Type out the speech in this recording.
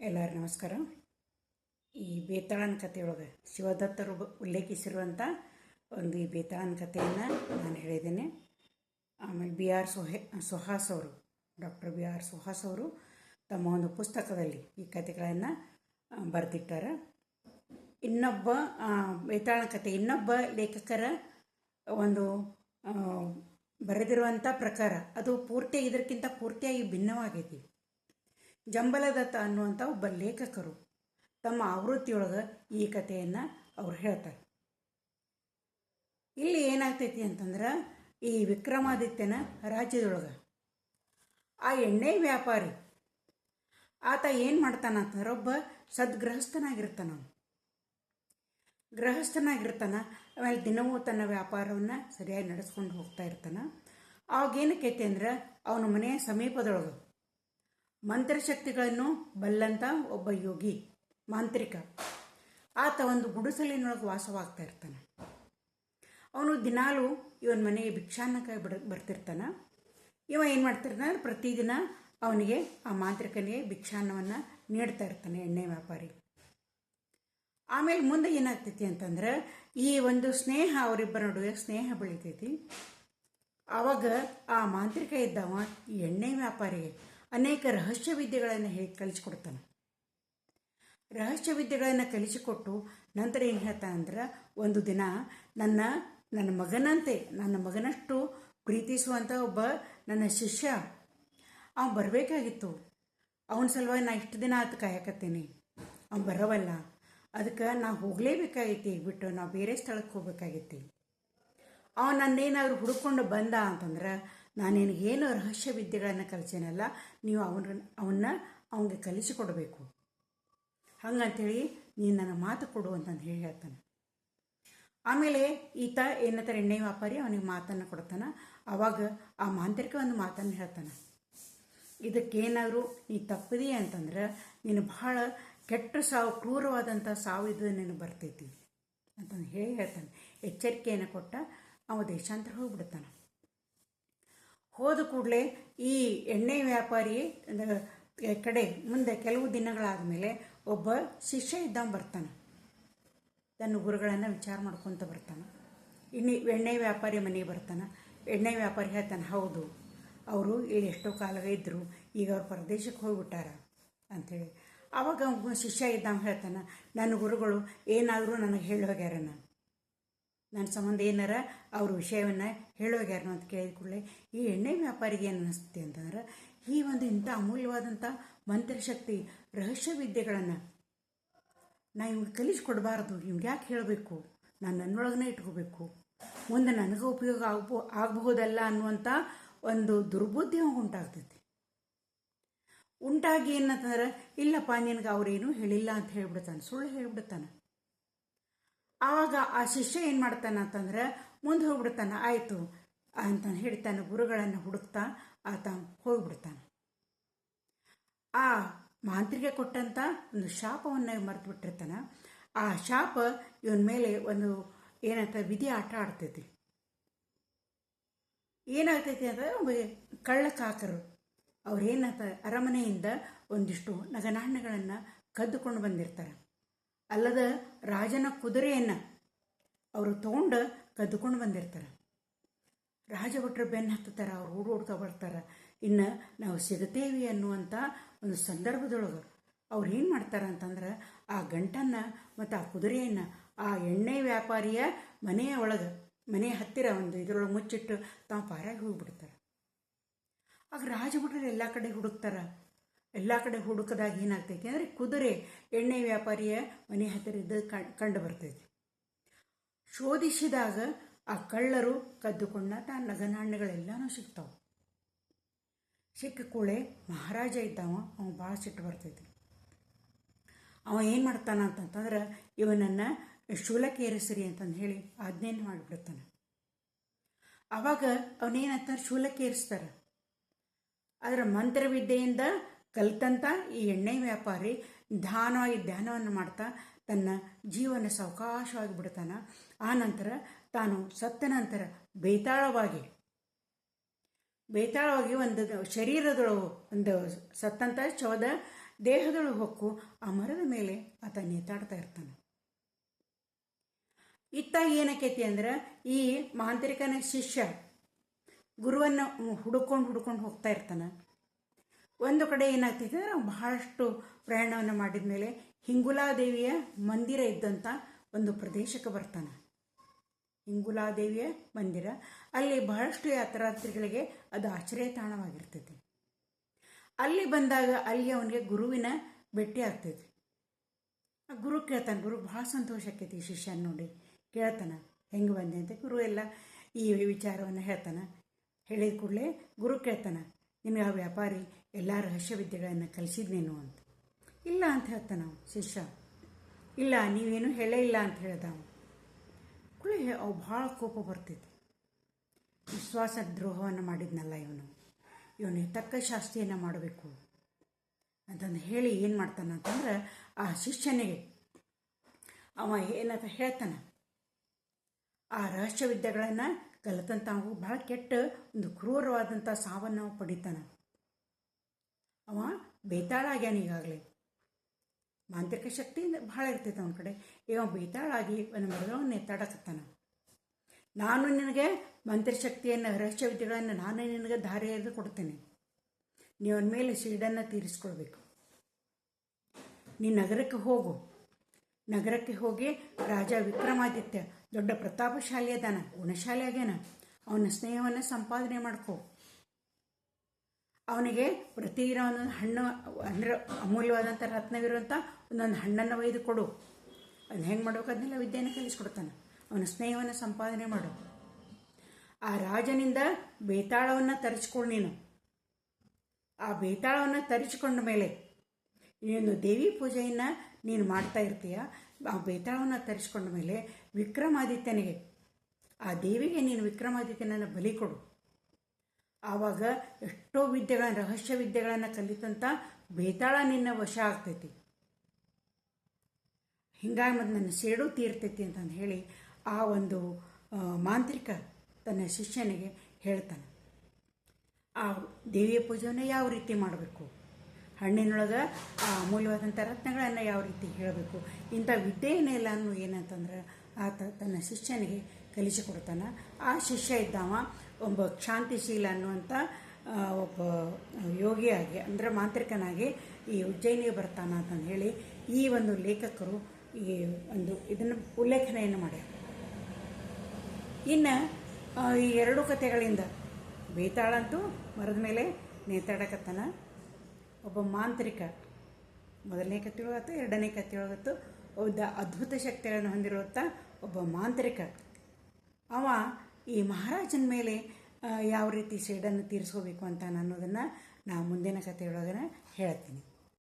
ಎಲ್ಲರಿಗೂ ನಮಸ್ಕಾರ. ಈ ಬೇತಾಳನ ಕಥೆಯೊಳಗೆ ಶಿವದತ್ತರು ಉಲ್ಲೇಖಿಸಿರುವಂಥ ಒಂದು ಈ ಬೇತಾಳನ ಕಥೆಯನ್ನು ನಾನು ಹೇಳಿದ್ದೇನೆ. ಆಮೇಲೆ ಸುಹಾಸ್ ಅವರು ಡಾಕ್ಟರ್ BR ಸುಹಾಸ್ ಅವರು ತಮ್ಮ ಒಂದು ಪುಸ್ತಕದಲ್ಲಿ ಈ ಕಥೆಗಳನ್ನು ಬರೆದಿಟ್ಟಾರೆ. ಇನ್ನೊಬ್ಬ ಬೇತಾಳನ ಕಥೆ ಇನ್ನೊಬ್ಬ ಲೇಖಕರ ಒಂದು ಬರೆದಿರುವಂಥ ಪ್ರಕಾರ ಅದು ಪೂರ್ತಿಯಾಗಿ ಇದಕ್ಕಿಂತ ಪೂರ್ತಿಯಾಗಿ ಭಿನ್ನವಾಗೈತಿ. ಜಂಬಲದತ್ತ ಅನ್ನುವಂಥ ಒಬ್ಬ ಲೇಖಕರು ತಮ್ಮ ಆವೃತ್ತಿಯೊಳಗೆ ಈ ಕಥೆಯನ್ನು ಅವ್ರು ಹೇಳ್ತಾರೆ. ಇಲ್ಲಿ ಏನಾಗ್ತೈತಿ ಅಂತಂದ್ರೆ, ಈ ವಿಕ್ರಮಾದಿತ್ಯನ ರಾಜ್ಯದೊಳಗೆ ಆ ಎಣ್ಣೆ ವ್ಯಾಪಾರಿ ಆತ ಏನು ಮಾಡ್ತಾನಂತಂದ್ರೆ, ಒಬ್ಬ ಸದ್ಗೃಹಸ್ಥನಾಗಿರ್ತಾನ. ಆಮೇಲೆ ದಿನವೂ ತನ್ನ ವ್ಯಾಪಾರವನ್ನು ಸರಿಯಾಗಿ ನಡೆಸ್ಕೊಂಡು ಹೋಗ್ತಾ ಇರ್ತಾನೆ. ಅವಾಗೇನಕ್ಕೈತಿ ಅಂದ್ರೆ, ಅವನ ಮನೆಯ ಸಮೀಪದೊಳಗೆ ಮಂತ್ರಶಕ್ತಿಗಳನ್ನು ಬಲ್ಲಂಥ ಒಬ್ಬ ಯೋಗಿ ಮಾಂತ್ರಿಕ ಆತ ಒಂದು ಗುಡಿಸಲಿನೊಳಗೆ ವಾಸವಾಗ್ತಾ ಇರ್ತಾನೆ. ಅವನು ದಿನಾಲೂ ಇವನ ಮನೆಗೆ ಭಿಕ್ಷಾನ್ನಕ್ಕಾಗಿ ಬರ್ತಿರ್ತಾನೆ. ಇವ ಏನು ಮಾಡ್ತಿರ್ತಾನೆ, ಪ್ರತಿದಿನ ಅವನಿಗೆ ಆ ಮಾಂತ್ರಿಕನಿಗೆ ಭಿಕ್ಷಾನ್ನವನ್ನು ನೀಡ್ತಾ ಇರ್ತಾನೆ ಎಣ್ಣೆ ವ್ಯಾಪಾರಿ. ಆಮೇಲೆ ಮುಂದೆ ಏನಾಗ್ತೈತಿ ಅಂತಂದ್ರೆ, ಈ ಒಂದು ಸ್ನೇಹ ಅವರಿಬ್ಬರ ನಡುವೆ ಸ್ನೇಹ ಬೆಳಿತೈತಿ. ಆವಾಗ ಆ ಮಾಂತ್ರಿಕ ಇದ್ದವ ಈ ಎಣ್ಣೆ ವ್ಯಾಪಾರಿಗೆ ಅನೇಕ ರಹಸ್ಯ ವಿದ್ಯೆಗಳನ್ನು ಕಲಿಸಿಕೊಡ್ತಾನೆ. ರಹಸ್ಯ ವಿದ್ಯೆಗಳನ್ನು ಕಲಿಸಿಕೊಟ್ಟು ನಂತರ ಏನು ಹೇಳ್ತಾನಂದ್ರೆ, ಒಂದು ದಿನ ನನ್ನ ಮಗನಂತೆ ನನ್ನ ಮಗನಷ್ಟು ಪ್ರೀತಿಸುವಂಥ ಒಬ್ಬ ನನ್ನ ಶಿಷ್ಯ ಅವನು ಬರಬೇಕಾಗಿತ್ತು. ಅವನ ಸಲುವಾಗಿ ನಾ ಇಷ್ಟು ದಿನ ಆತ ಕಾಯಕತ್ತೀನಿ, ಅವ್ನು ಬರೋವಲ್ಲ. ಅದಕ್ಕೆ ನಾವು ಹೋಗಲೇಬೇಕಾಗೈತಿ, ಬಿಟ್ಟು ನಾವು ಬೇರೆ ಸ್ಥಳಕ್ಕೆ ಹೋಗ್ಬೇಕಾಗೈತಿ. ಅವನು ನನ್ನೇನಾದರೂ ಹುಡುಕೊಂಡು ಬಂದ ಅಂತಂದ್ರೆ, ನಾನೇನು ರಹಸ್ಯ ವಿದ್ಯೆಗಳನ್ನು ಕಲಿಸೇನಲ್ಲ, ನೀವು ಅವನಿಗೆ ಕಲಿಸಿಕೊಡ್ಬೇಕು. ಹಂಗಂತೇಳಿ ನೀನು ನನ್ನ ಮಾತು ಕೊಡು ಅಂತಂದು ಹೇಳ್ತಾನೆ. ಆಮೇಲೆ ಈತ ಏನಂತಾರೆ, ಎಣ್ಣೆ ವ್ಯಾಪಾರಿ ಅವನಿಗೆ ಮಾತನ್ನು ಕೊಡ್ತಾನೆ. ಆವಾಗ ಆ ಮಾಂತ್ರಿಕ ಒಂದು ಮಾತನ್ನು ಹೇಳ್ತಾನೆ, ಇದಕ್ಕೇನಾದರೂ ನೀ ತಪ್ಪದಿ ಅಂತಂದ್ರೆ ನೀನು ಬಹಳ ಕೆಟ್ಟ ಸಾವು, ಕ್ರೂರವಾದಂಥ ಸಾವು ಇದು ನಿನಗೆ ಬರ್ತೈತಿ ಅಂತಂದು ಹೇಳ್ತಾನೆ. ಎಚ್ಚರಿಕೆಯನ್ನು ಕೊಟ್ಟ ಅವ ದೇಶಾಂತರ ಹೋಗ್ಬಿಡ್ತಾನೆ. ಹೋದ ಕೂಡಲೇ ಈ ಎಣ್ಣೆ ವ್ಯಾಪಾರಿ ಕಡೆ ಮುಂದೆ ಕೆಲವು ದಿನಗಳಾದ ಮೇಲೆ ಒಬ್ಬ ಶಿಷ್ಯ ಇದ್ದವ ಬರ್ತಾನೆ. ತನ್ನ ಗುರುಗಳನ್ನು ವಿಚಾರ ಮಾಡ್ಕೊತ ಬರ್ತಾನೆ. ಎಣ್ಣೆ ವ್ಯಾಪಾರಿ ಮನೆಗೆ ಬರ್ತಾನೆ. ಎಣ್ಣೆ ವ್ಯಾಪಾರಿ ಹೇಳ್ತಾನೆ, ಹೌದು ಅವರು ಇಲ್ಲಿ ಎಷ್ಟೋ ಕಾಲ ಇದ್ದರು, ಈಗ ಅವ್ರು ಪರದೇಶಕ್ಕೆ ಹೋಗ್ಬಿಟ್ಟಾರ ಅಂಥೇಳಿ. ಆವಾಗ ಶಿಷ್ಯ ಇದ್ದವ ಹೇಳ್ತಾನೆ, ನನ್ನ ಗುರುಗಳು ಏನಾದರೂ ನನಗೆ ಹೇಳಿ ಹೋಗ್ಯಾರ, ನನ್ನ ಸಂಬಂಧ ಏನಾರ ಅವ್ರ ವಿಷಯವನ್ನು ಹೇಳೋಗ್ಯಾರ ಅಂತ ಕೇಳಿದ ಕೂಡಲೇ ಈ ಎಣ್ಣೆ ವ್ಯಾಪಾರಿಗೆ ಏನು ಅನ್ನಿಸ್ತಿ ಅಂತಂದ್ರೆ, ಈ ಒಂದು ಇಂಥ ಅಮೂಲ್ಯವಾದಂಥ ಮಂತ್ರಶಕ್ತಿ ರಹಸ್ಯ ವಿದ್ಯೆಗಳನ್ನು ನಾ ಇವ್ಗೆ ಕಲಿಸ್ಕೊಡ್ಬಾರ್ದು, ಇವ್ಗೆ ಯಾಕೆ ಹೇಳಬೇಕು, ನಾನು ನನ್ನೊಳಗನೆ ಇಟ್ಕೋಬೇಕು, ಮುಂದೆ ನನಗೆ ಉಪಯೋಗ ಆಗಬಹುದಲ್ಲ ಅನ್ನುವಂಥ ಒಂದು ದುರ್ಬುದ್ಧಿ ಉಂಟಾಗ್ತೈತಿ. ಉಂಟಾಗಿ ಏನಂತಂದ್ರೆ, ಇಲ್ಲಪ್ಪ ನಿನಗೆ ಅವ್ರೇನೂ ಹೇಳಿಲ್ಲ ಅಂತ ಹೇಳ್ಬಿಡ್ತಾನೆ, ಸುಳ್ಳು ಹೇಳ್ಬಿಡ್ತಾನೆ. ಆವಾಗ ಆ ಶಿಷ್ಯ ಏನು ಮಾಡ್ತಾನೆ ಅಂತಂದ್ರೆ, ಮುಂದೆ ಹೋಗ್ಬಿಡ್ತಾನೆ. ಆಯಿತು ಅಂತ ಹೇಳ್ತಾನೆ, ಗುರುಗಳನ್ನು ಹುಡುಕ್ತಾ ಆತ ಹೋಗ್ಬಿಡ್ತಾನೆ. ಆ ಮಾಂತ್ರಿಕ ಕೊಟ್ಟಂಥ ಒಂದು ಶಾಪವನ್ನು ಮರೆತು ಬಿಟ್ಟಿರ್ತಾನೆ. ಆ ಶಾಪ ಇವನ ಮೇಲೆ ಒಂದು ಏನಂತ ವಿಧಿ ಆಟ ಆಡ್ತೈತಿ. ಏನಾಗ್ತೈತಿ ಅಂದರೆ, ಕಳ್ಳಕಾಕರು ಅವ್ರೇನಂತ ಅರಮನೆಯಿಂದ ಒಂದಿಷ್ಟು ನಗನಾಣ್ಯಗಳನ್ನು ಕದ್ದುಕೊಂಡು ಬಂದಿರ್ತಾರೆ. ಅಲ್ಲದ ರಾಜನ ಕುದುರೆಯನ್ನು ಅವರು ತೊಗೊಂಡು ಕದ್ದುಕೊಂಡು ಬಂದಿರ್ತಾರೆ. ರಾಜಭಟ್ರು ಬೆನ್ನು ಹತ್ತುತ್ತಾರೆ, ಅವ್ರು ಓಡ್ತಾ ಬರ್ತಾರೆ. ಇನ್ನು ನಾವು ಸಿಗುತ್ತೇವೆ ಅನ್ನುವಂಥ ಒಂದು ಸಂದರ್ಭದೊಳಗೆ ಅವ್ರು ಏನು ಮಾಡ್ತಾರೆ ಅಂತಂದ್ರೆ, ಆ ಗಂಟನ್ನು ಮತ್ತು ಆ ಕುದುರೆಯನ್ನು ಆ ಎಣ್ಣೆ ವ್ಯಾಪಾರಿಯ ಮನೆಯ ಒಳಗೆ, ಮನೆಯ ಹತ್ತಿರ ಒಂದು ಇದರೊಳಗೆ ಮುಚ್ಚಿಟ್ಟು ತಾವು ಪಾರಾಗಿ ಹೋಗಿಬಿಡ್ತಾರೆ. ಆಗ ರಾಜಭಟ್ರು ಎಲ್ಲ ಕಡೆ ಹುಡುಕ್ತಾರೆ. ಎಲ್ಲ ಕಡೆ ಹುಡುಕದಾಗ ಏನಾಗ್ತೈತಿ ಅಂದರೆ, ಕುದುರೆ ಎಣ್ಣೆ ವ್ಯಾಪಾರಿಯ ಮನೆ ಹತ್ತಿರ ಇದ್ದು ಕಂಡು ಬರ್ತೈತಿ. ಶೋಧಿಸಿದಾಗ ಆ ಕಳ್ಳರು ಕದ್ದುಕೊಂಡ ನಗನಾಣ್ಯಗಳೆಲ್ಲನೂ ಸಿಗ್ತಾವೆ. ಸಿಕ್ಕ ಕೂಳೆ ಮಹಾರಾಜ ಇದ್ದಾವ, ಅವನು ಭಾಳ ಸಿಟ್ಟು ಬರ್ತೈತಿ. ಅವ ಏನು ಮಾಡ್ತಾನ ಅಂತಂತಂದ್ರೆ, ಇವನನ್ನು ಶೂಲಕ್ಕೇರಿಸ್ರಿ ಅಂತಂದು ಹೇಳಿ ಆಜ್ಞೆಯನ್ನು ಮಾಡಿಬಿಡ್ತಾನೆ. ಆವಾಗ ಅವನೇನಂತ ಶೂಲಕ್ಕೇರಿಸ್ತಾರೆ. ಅದರ ಮಂತ್ರವಿದ್ಯೆಯಿಂದ ಕಲಿತಂಥ ಈ ಎಣ್ಣೆ ವ್ಯಾಪಾರಿ ಧ್ಯಾನವನ್ನು ಮಾಡ್ತಾ ತನ್ನ ಜೀವನ ಸಾವಕಾಶವಾಗಿ ಬಿಡ್ತಾನೆ. ಆ ನಂತರ ತಾನು ಸತ್ತ ನಂತರ ಬೇತಾಳವಾಗಿ ಒಂದು ಶರೀರದೊಳಗೆ ಒಂದು ಸತ್ತಂಥ ಶವದ ದೇಹದೊಳಗೆ ಹೊಕ್ಕು ಆ ಮರದ ಮೇಲೆ ಆತ ನೇತಾಡ್ತಾ ಇರ್ತಾನೆ. ಇತ್ತ ಏನಕ್ಕೈತಿ ಅಂದ್ರೆ ಈ ಮಾಂತ್ರಿಕನ ಶಿಷ್ಯ ಗುರುವನ್ನು ಹುಡುಕೊಂಡು ಹೋಗ್ತಾ ಇರ್ತಾನೆ. ಒಂದು ಕಡೆ ಏನಾಗ್ತೈತೆ ಅಂದ್ರೆ ಬಹಳಷ್ಟು ಪ್ರಯಾಣವನ್ನು ಮಾಡಿದ ಮೇಲೆ ಹಿಂಗುಲಾದೇವಿಯ ಮಂದಿರ ಇದ್ದಂಥ ಒಂದು ಪ್ರದೇಶಕ್ಕೆ ಬರ್ತಾನೆ. ಹಿಂಗುಲಾದೇವಿಯ ಮಂದಿರ, ಅಲ್ಲಿ ಬಹಳಷ್ಟು ಯಾತ್ರಾರ್ಥಿಗಳಿಗೆ ಅದು ಆಶ್ರಯ ತಾಣವಾಗಿರ್ತೈತಿ. ಅಲ್ಲಿ ಬಂದಾಗ ಅಲ್ಲಿ ಅವನಿಗೆ ಗುರುವಿನ ಭೇಟಿ ಆಗ್ತೈತಿ. ಆ ಗುರು ಕೇಳ್ತಾನೆ, ಗುರು ಭಾಳ ಸಂತೋಷ ಆಕೈತಿ ಈ ಶಿಷ್ಯನ ನೋಡಿ. ಕೇಳ್ತಾನೆ ಹೆಂಗೆ ಬಂದೆ ಅಂತ. ಗುರು ಎಲ್ಲ ಈ ವಿಚಾರವನ್ನು ಹೇಳ್ತಾನೆ. ಹೇಳಿದ ಕೂಡಲೇ ಗುರು ಕೇಳ್ತಾನೆ, ನಿನಗೆ ಆ ವ್ಯಾಪಾರಿ ಎಲ್ಲ ರಹಸ್ಯ ವಿದ್ಯೆಗಳನ್ನು ಕಲಿಸಿದ್ನೇನು ಅಂತ. ಇಲ್ಲ ಅಂತ ಹೇಳ್ತಾನೆ ನಾವು ಶಿಷ್ಯ. ಇಲ್ಲ, ನೀವೇನು ಹೇಳೇ ಇಲ್ಲ ಅಂತ ಹೇಳ್ದ ಅವ. ಕುಳೆ ಅವು ಭಾಳ ಕೋಪ ಬರ್ತೈತಿ. ವಿಶ್ವಾಸ ದ್ರೋಹವನ್ನು ಮಾಡಿದ್ನಲ್ಲ ಇವನಿಗೆ ತಕ್ಕ ಶಾಸ್ತಿಯನ್ನು ಮಾಡಬೇಕು ಅಂತಂದು ಹೇಳಿ ಏನು ಮಾಡ್ತಾನೆ ಅಂತಂದ್ರೆ ಆ ಶಿಷ್ಯನಿಗೆ ಅವ ಏನಂತ ಹೇಳ್ತಾನೆ, ಆ ರಹಸ್ಯ ವಿದ್ಯೆಗಳನ್ನು ಕಲಿತಂತ ಅವು ಭಾಳ ಕೆಟ್ಟ ಒಂದು ಕ್ರೂರವಾದಂಥ ಸಾವನ್ನು ಅವ ಪಡಿತಾನೆ. ಅವ ಬೇತಾಳ ಆಗ್ಯಾನ ಈಗಾಗಲೇ. ಮಾಂತ್ರಿಕ ಶಕ್ತಿ ಭಾಳ ಇರ್ತೈತೆ ಅವನ ಕಡೆ. ಈಗ ಬೇತಾಳಾಗಿ ಒಂದು ಮರಗಳನ್ನು ಎತ್ತಾಡಕತ್ತಾನ. ನಾನು ನಿನಗೆ ಮಂತ್ರಶಕ್ತಿಯನ್ನು ರಹಸ್ಯ ವಿದ್ಯೆಗಳನ್ನು ನಾನೇ ನಿನಗೆ ದಾರಿ ಎರೆದು ಕೊಡ್ತೇನೆ. ನೀವು ಅವನ ಮೇಲೆ ಸಿಡನ್ನು ತೀರಿಸ್ಕೊಳ್ಬೇಕು. ನೀನು ನಗರಕ್ಕೆ ಹೋಗು. ನಗರಕ್ಕೆ ಹೋಗಿ ರಾಜ ವಿಕ್ರಮಾದಿತ್ಯ ದೊಡ್ಡ ಪ್ರತಾಪಶಾಲಿ ಅದಾನ, ಗುಣಶಾಲಿ ಆಗ್ಯಾನ. ಅವನ ಸ್ನೇಹವನ್ನು ಸಂಪಾದನೆ ಮಾಡ್ಕೋ. ಅವನಿಗೆ ಪ್ರತಿದಿನ ಒಂದೊಂದು ಹಣ್ಣು ಅಂದರೆ ಅಮೂಲ್ಯವಾದಂಥ ರತ್ನವಿರುವಂಥ ಒಂದೊಂದು ಹಣ್ಣನ್ನು ಒಯ್ದು ಕೊಡು. ಅದನ್ನ ಹೆಂಗೆ ಮಾಡ್ಬೇಕು ಅದನ್ನೆಲ್ಲ ವಿದ್ಯೆಯನ್ನು ಕಲಿಸ್ಕೊಡ್ತಾನೆ. ಅವನ ಸ್ನೇಹವನ್ನು ಸಂಪಾದನೆ ಮಾಡು. ಆ ರಾಜನಿಂದ ಬೇತಾಳವನ್ನು ತರಿಸ್ಕೊಂಡು ನೀನು. ಆ ಬೇತಾಳವನ್ನು ತರಿಸಿಕೊಂಡ ಮೇಲೆ ನೀನು ದೇವಿ ಪೂಜೆಯನ್ನು ನೀನು ಮಾಡ್ತಾ ಇರ್ತೀಯ. ಆ ಬೇತಾಳವನ್ನು ತರಿಸ್ಕೊಂಡ ಮೇಲೆ ವಿಕ್ರಮಾದಿತ್ಯನಿಗೆ, ಆ ದೇವಿಗೆ ನೀನು ವಿಕ್ರಮಾದಿತ್ಯನನ್ನು ಬಲಿ ಕೊಡು. ಆವಾಗ ಎಷ್ಟೋ ವಿದ್ಯೆಗಳನ್ನು, ರಹಸ್ಯ ವಿದ್ಯೆಗಳನ್ನು ಕಲಿತಂಥ ಬೇತಾಳ ನಿನ್ನ ವಶ ಆಗ್ತೈತಿ. ಹಿಂಗಾಗಿ ಮತ್ತು ನನ್ನ ಸೇಡು ತೀರ್ತೈತಿ ಅಂತಂದು ಹೇಳಿ ಆ ಒಂದು ಮಾಂತ್ರಿಕ ತನ್ನ ಶಿಷ್ಯನಿಗೆ ಹೇಳ್ತಾನೆ. ಆ ದೇವಿಯ ಪೂಜೆಯನ್ನು ಯಾವ ರೀತಿ ಮಾಡಬೇಕು, ಹಣ್ಣಿನೊಳಗೆ ಆ ಅಮೂಲ್ಯವಾದಂಥ ರತ್ನಗಳನ್ನು ಯಾವ ರೀತಿ ಹೇಳಬೇಕು, ಇಂಥ ವಿದ್ಯೆಯನ್ನೆಲ್ಲನೂ ಏನಂತಂದ್ರೆ ಆತ ತನ್ನ ಶಿಷ್ಯನಿಗೆ ಕಲಿಸಿಕೊಡ್ತಾನೆ. ಆ ಶಿಷ್ಯ ಇದ್ದಾವ ಒಬ್ಬ ಕ್ಷಾಂತಿಶೀಲ ಅನ್ನುವಂಥ ಒಬ್ಬ ಯೋಗಿಯಾಗಿ ಅಂದರೆ ಮಾಂತ್ರಿಕನಾಗಿ ಈ ಉಜ್ಜಯಿನಿಗೆ ಬರ್ತಾನ ಅಂತಂದು ಹೇಳಿ ಈ ಒಂದು ಲೇಖಕರು ಈ ಒಂದು ಇದನ್ನು ಉಲ್ಲೇಖನೆಯನ್ನು ಮಾಡ್ಯಾರ. ಇನ್ನು ಈ ಎರಡು ಕಥೆಗಳಿಂದ ಬೇತಾಳಂತೂ ಮರದ ಮೇಲೆ ನೇತಾಡಕತ್ತಾನ. ಒಬ್ಬ ಮಾಂತ್ರಿಕ ಮೊದಲನೇ ಕಥೆಯೊಳಗತ್ತು, ಎರಡನೇ ಕಥೆಯೊಳಗತ್ತು ಒಬ್ಬ ಅದ್ಭುತ ಶಕ್ತಿಗಳನ್ನು ಹೊಂದಿರುವಂಥ ಒಬ್ಬ ಮಾಂತ್ರಿಕ ಅವ ಈ ಮಹಾರಾಜನ ಮೇಲೆ ಯಾವ ರೀತಿ ಸೇಡನ್ನು ತೀರಿಸ್ಕೋಬೇಕು ಅಂತ ಅನ್ನೋದನ್ನು ನಾನು ಮುಂದಿನ ಕಥೆಯೊಳಗನೆ ಹೇಳ್ತೀನಿ.